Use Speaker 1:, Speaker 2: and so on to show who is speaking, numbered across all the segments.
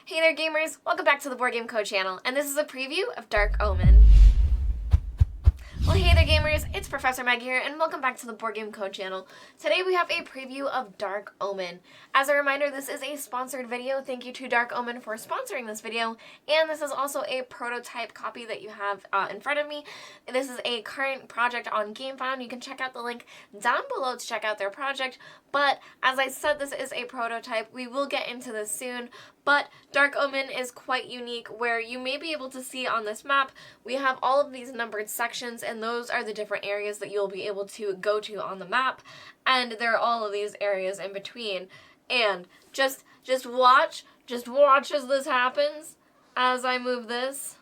Speaker 1: Hey there gamers, welcome back to the Board Game Co channel, and this is a preview of Dark Omen. Well, hey there gamers, it's Professor Meg here, and welcome back to the Board Game Co channel. Today we have a preview of Dark Omen. As a reminder, this is a sponsored video. Thank you to Dark Omen for sponsoring this video, and this is also a prototype copy that you have in front of me. This is a current project on GameFound. You can check out the link down below to check out their project, but as I said, this is a prototype. We will get into this soon, but Dark Omen is quite unique, where you may be able to see on this map, we have all of these numbered sections, and those are the different areas that you'll be able to go to on the map, and there are all of these areas in between. And just watch as this happens. As I move this,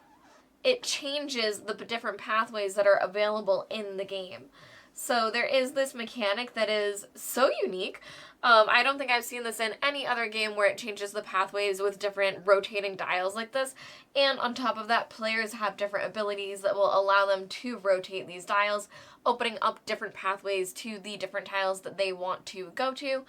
Speaker 1: it changes the different pathways that are available in the game. So there is this mechanic that is so unique. I don't think I've seen this in any other game where it changes the pathways with different rotating dials like this. And on top of that, players have different abilities that will allow them to rotate these dials, opening up different pathways to the different tiles that they want to go to.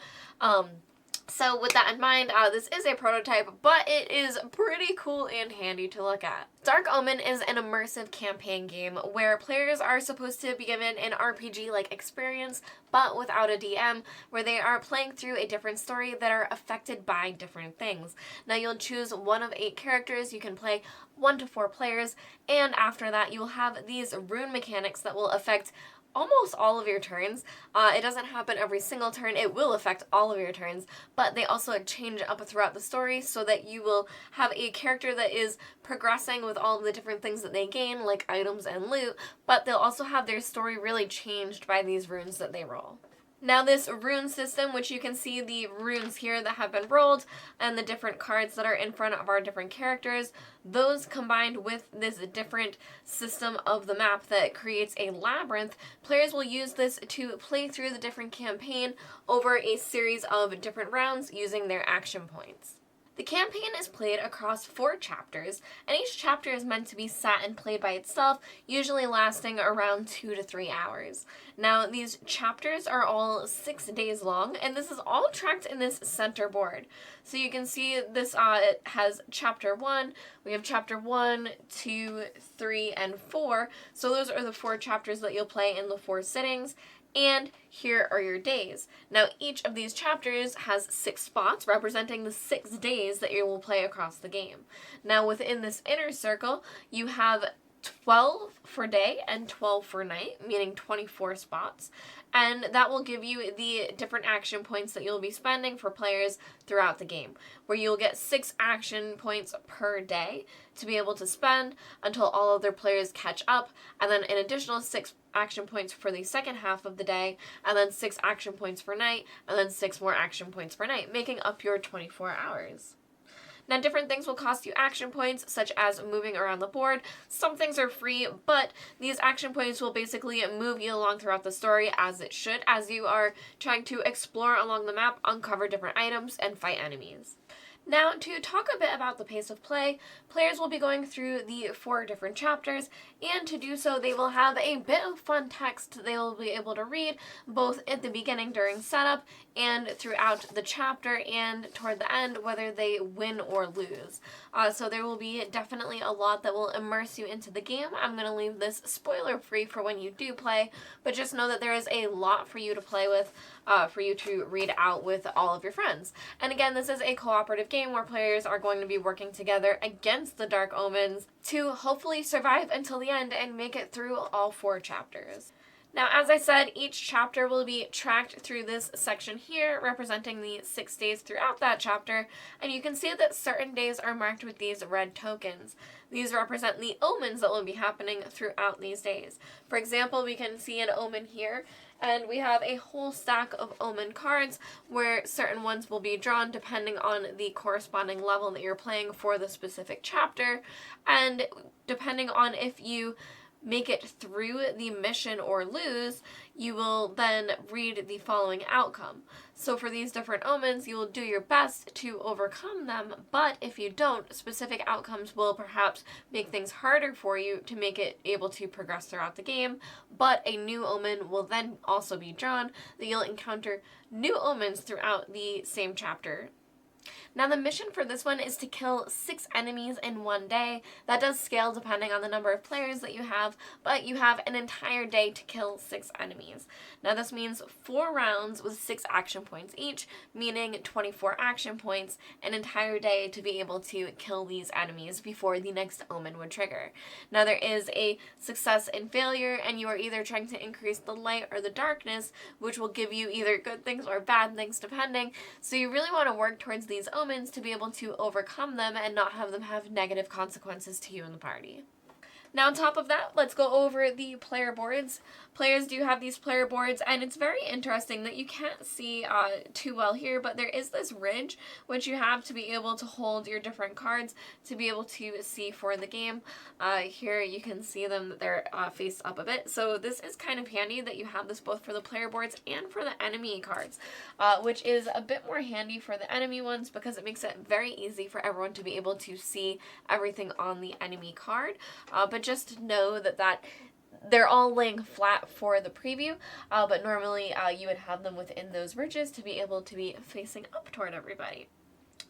Speaker 1: So with that in mind, this is a prototype, but it is pretty cool and handy to look at. Dark Omen is an immersive campaign game where players are supposed to be given an RPG-like experience, but without a DM, where they are playing through a different story that are affected by different things. Now you'll choose one of 8 characters, you can play 1 to 4 players, and after that you'll have these rune mechanics that will affect almost all of your turns. It doesn't happen every single turn, it will affect all of your turns, but they also change up throughout the story so that you will have a character that is progressing with all of the different things that they gain, like items and loot, but they'll also have their story really changed by these runes that they roll. Now this rune system, which you can see the runes here that have been rolled and the different cards that are in front of our different characters, those combined with this different system of the map that creates a labyrinth, players will use this to play through the different campaign over a series of different rounds using their action points. The campaign is played across 4 chapters, and each chapter is meant to be sat and played by itself, usually lasting around 2 to 3 hours. Now, these chapters are all 6 days long, and this is all tracked in this center board. So you can see this, it has chapter 1, we have chapter 1, 2, 3, and 4, so those are the 4 chapters that you'll play in the 4 sittings. And here are your days. Now each of these chapters has 6 spots representing the 6 days that you will play across the game. Now within this inner circle you have 12 for day and 12 for night, meaning 24 spots, and that will give you the different action points that you'll be spending for players throughout the game, where you'll get 6 action points per day to be able to spend until all other players catch up, and then an additional 6 action points for the second half of the day, and then 6 action points for night, and then 6 more action points for night, making up your 24 hours. Now different things will cost you action points, such as moving around the board. Some things are free, but these action points will basically move you along throughout the story as it should, as you are trying to explore along the map, uncover different items, and fight enemies. Now, to talk a bit about the pace of play, players will be going through the 4 different chapters, and to do so they will have a bit of fun text they will be able to read, both at the beginning during setup, and throughout the chapter, and toward the end, whether they win or lose. So there will be definitely a lot that will immerse you into the game. I'm going to leave this spoiler-free for when you do play, but just know that there is a lot for you to play with, for you to read out with all of your friends. And again, this is a cooperative game where players are going to be working together against the Dark Omens to hopefully survive until the end and make it through all 4 chapters. Now, as I said, each chapter will be tracked through this section here, representing the 6 days throughout that chapter, and you can see that certain days are marked with these red tokens. These represent the omens that will be happening throughout these days. For example, we can see an omen here, and we have a whole stack of omen cards where certain ones will be drawn depending on the corresponding level that you're playing for the specific chapter, and depending on if you make it through the mission or lose, you will then read the following outcome. So for these different omens, you will do your best to overcome them, but if you don't, specific outcomes will perhaps make things harder for you to make it able to progress throughout the game, but a new omen will then also be drawn that you'll encounter new omens throughout the same chapter. Now the mission for this one is to kill 6 enemies in one day. That does scale depending on the number of players that you have, but you have an entire day to kill 6 enemies. Now this means 4 rounds with 6 action points each, meaning 24 action points, an entire day to be able to kill these enemies before the next omen would trigger. Now there is a success and failure, and you are either trying to increase the light or the darkness, which will give you either good things or bad things depending. So you really want to work towards these omens to be able to overcome them and not have them have negative consequences to you and the party. Now on top of that, let's go over the player boards. Players do have these player boards, and it's very interesting that you can't see too well here, but there is this ridge which you have to be able to hold your different cards to be able to see for the game. Here you can see them, they're faced up a bit, so this is kind of handy that you have this both for the player boards and for the enemy cards, which is a bit more handy for the enemy ones because it makes it very easy for everyone to be able to see everything on the enemy card. But just know that they're all laying flat for the preview, but normally you would have them within those ridges to be able to be facing up toward everybody.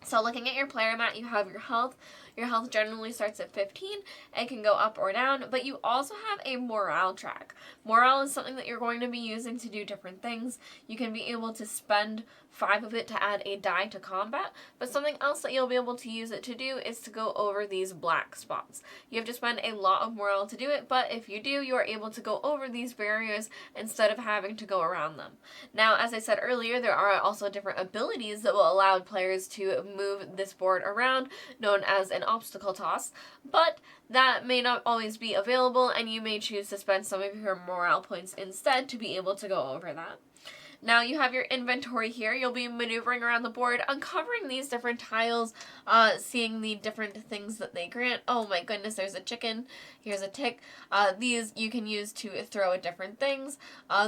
Speaker 1: So looking at your player mat, you have your health. Your health generally starts at 15 and can go up or down, but you also have a morale track. Morale is something that you're going to be using to do different things. You can be able to spend 5 of it to add a die to combat, but something else that you'll be able to use it to do is to go over these black spots. You have to spend a lot of morale to do it, but if you do, you are able to go over these barriers instead of having to go around them. Now, as I said earlier, there are also different abilities that will allow players to move this board around, known as an obstacle toss, but that may not always be available, and you may choose to spend some of your morale points instead to be able to go over that. Now you have your inventory here. You'll be maneuvering around the board, uncovering these different tiles, seeing the different things that they grant. Oh my goodness, there's a chicken. Here's a tick. These you can use to throw at different things.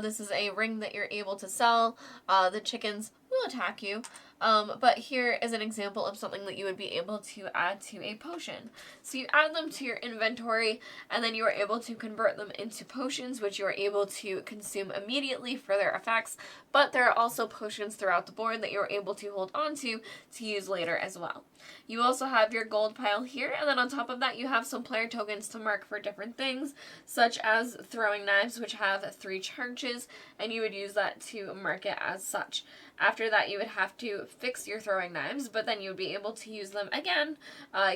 Speaker 1: This is a ring that you're able to sell. The chickens will attack you. But here is an example of something that you would be able to add to a potion. So you add them to your inventory, and then you are able to convert them into potions, which you are able to consume immediately for their effects, but there are also potions throughout the board that you are able to hold on to use later as well. You also have your gold pile here, and then on top of that you have some player tokens to mark for different things, such as throwing knives, which have 3 charges, and you would use that to mark it as such. After that, you would have to fix your throwing knives, but then you would be able to use them again.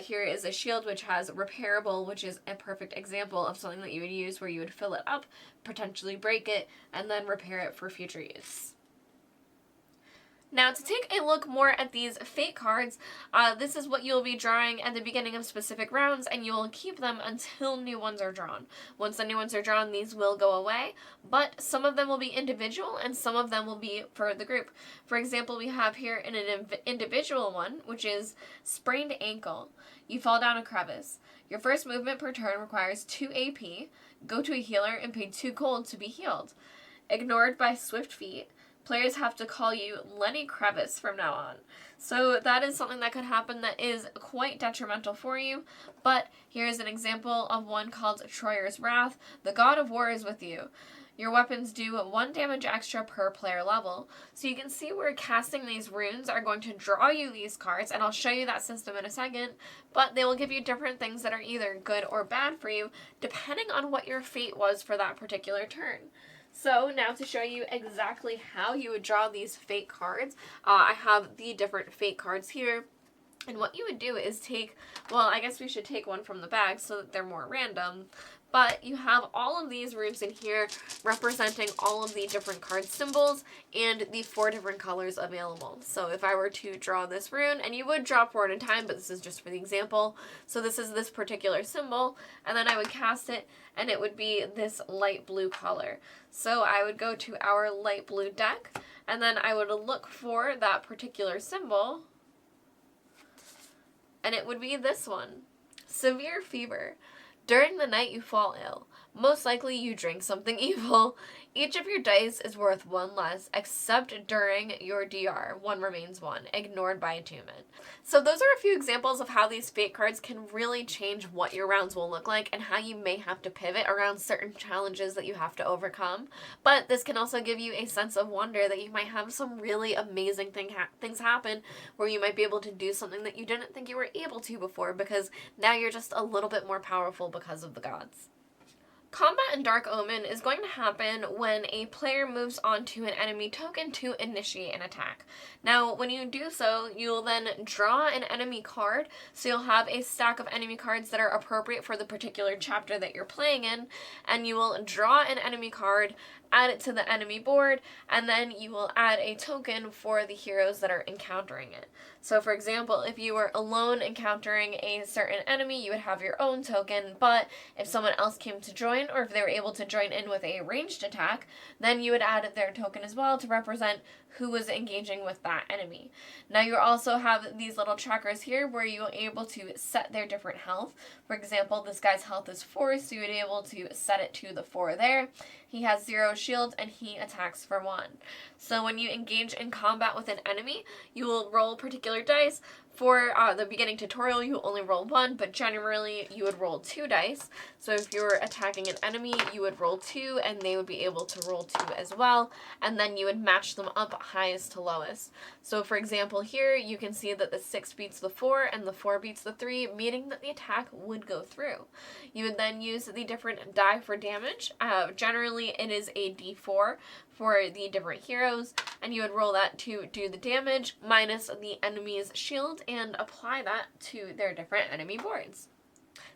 Speaker 1: Here is a shield which has repairable, which is a perfect example of something that you would use where you would fill it up, potentially break it, and then repair it for future use. Now, to take a look more at these fate cards, this is what you'll be drawing at the beginning of specific rounds, and you will keep them until new ones are drawn. Once the new ones are drawn, these will go away, but some of them will be individual, and some of them will be for the group. For example, we have here an individual one, which is sprained ankle. You fall down a crevice. Your first movement per turn requires 2 AP. Go to a healer and pay 2 gold to be healed. Ignored by swift feet. Players have to call you Lenny Crevice from now on. So that is something that could happen that is quite detrimental for you, but here's an example of one called Troyer's Wrath. The God of War is with you. Your weapons do 1 damage extra per player level. So you can see where casting these runes are going to draw you these cards, and I'll show you that system in a second, but they will give you different things that are either good or bad for you, depending on what your fate was for that particular turn. So now to show you exactly how you would draw these fate cards, I have the different fate cards here. And what you would do is take, well, I guess we should take one from the bag so that they're more random. But you have all of these runes in here representing all of the different card symbols and the 4 different colors available. So if I were to draw this rune, and you would draw 4 at a time, but this is just for the example. So this is this particular symbol, and then I would cast it, and it would be this light blue color. So I would go to our light blue deck, and then I would look for that particular symbol, and it would be this one. Severe fever. During the night you fall ill. Most likely you drink something evil. Each of your dice is worth 1 less, except during your DR. 1 remains 1, ignored by attunement. So those are a few examples of how these fate cards can really change what your rounds will look like and how you may have to pivot around certain challenges that you have to overcome. But this can also give you a sense of wonder that you might have some really amazing things happen where you might be able to do something that you didn't think you were able to before, because now you're just a little bit more powerful because of the gods. Combat in Dark Omen is going to happen when a player moves onto an enemy token to initiate an attack. Now, when you do so, you'll then draw an enemy card, so you'll have a stack of enemy cards that are appropriate for the particular chapter that you're playing in, and you will draw an enemy card, add it to the enemy board, and then you will add a token for the heroes that are encountering it. So for example, if you were alone encountering a certain enemy, you would have your own token, but if someone else came to join, or if they were able to join in with a ranged attack, then you would add their token as well to represent who was engaging with that enemy. Now you also have these little trackers here where you're able to set their different health. For example, this guy's health is 4, so you would be able to set it to the 4 there. He has 0 shield and he attacks for 1. So when you engage in combat with an enemy, you will roll particular dice. For the beginning tutorial, you only roll 1, but generally you would roll 2 dice. So if you're attacking an enemy, you would roll 2, and they would be able to roll 2 as well, and then you would match them up highest to lowest. So for example here, you can see that the 6 beats the 4, and the 4 beats the 3, meaning that the attack would go through. You would then use the different die for damage. Generally it is a d4 for the different heroes, and you would roll that to do the damage minus the enemy's shield and apply that to their different enemy boards.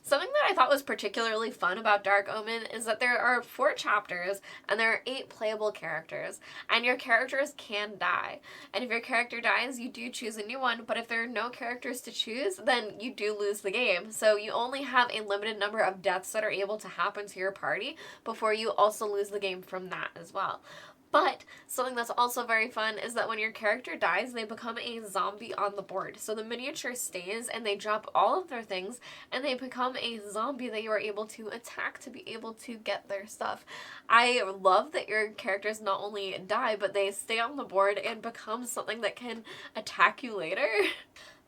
Speaker 1: Something that I thought was particularly fun about Dark Omen is that there are 4 chapters and there are 8 playable characters, and your characters can die. And if your character dies, you do choose a new one, but if there are no characters to choose, then you do lose the game. So you only have a limited number of deaths that are able to happen to your party before you also lose the game from that as well. But something that's also very fun is that when your character dies, they become a zombie on the board. So the miniature stays and they drop all of their things and they become a zombie that you are able to attack to be able to get their stuff. I love that your characters not only die, but they stay on the board and become something that can attack you later.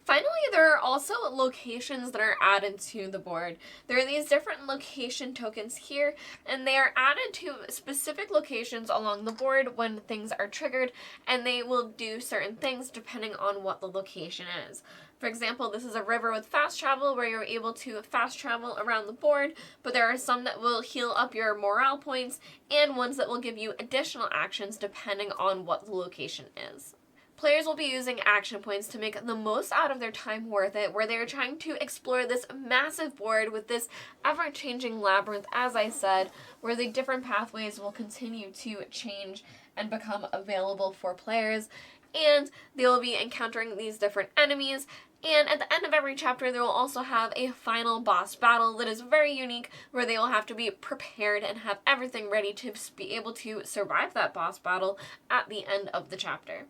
Speaker 1: Finally, there are also locations that are added to the board. There are these different location tokens here, and they are added to specific locations along the board when things are triggered, and they will do certain things depending on what the location is. For example, this is a river with fast travel where you're able to fast travel around the board, but there are some that will heal up your morale points and ones that will give you additional actions depending on what the location is. Players will be using action points to make the most out of their time worth it, where they're trying to explore this massive board with this ever-changing labyrinth, as I said, where the different pathways will continue to change and become available for players, and they will be encountering these different enemies. And at the end of every chapter, they will also have a final boss battle that is very unique, where they will have to be prepared and have everything ready to be able to survive that boss battle at the end of the chapter.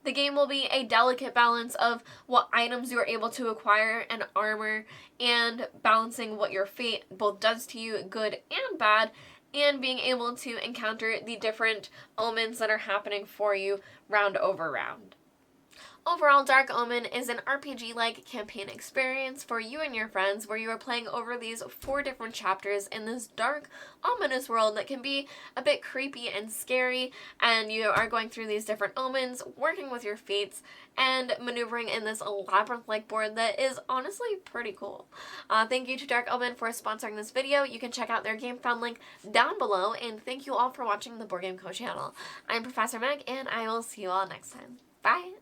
Speaker 1: The game will be a delicate balance of what items you are able to acquire and armor, and balancing what your fate both does to you, good and bad, and being able to encounter the different omens that are happening for you round over round. Overall, Dark Omen is an RPG-like campaign experience for you and your friends, where you are playing over these 4 different chapters in this dark, ominous world that can be a bit creepy and scary, and you are going through these different omens, working with your fates, and maneuvering in this labyrinth-like board that is honestly pretty cool. Thank you to Dark Omen for sponsoring this video. You can check out their game found link down below, and thank you all for watching the Board Game Co channel. I'm Professor Meg, and I will see you all next time. Bye!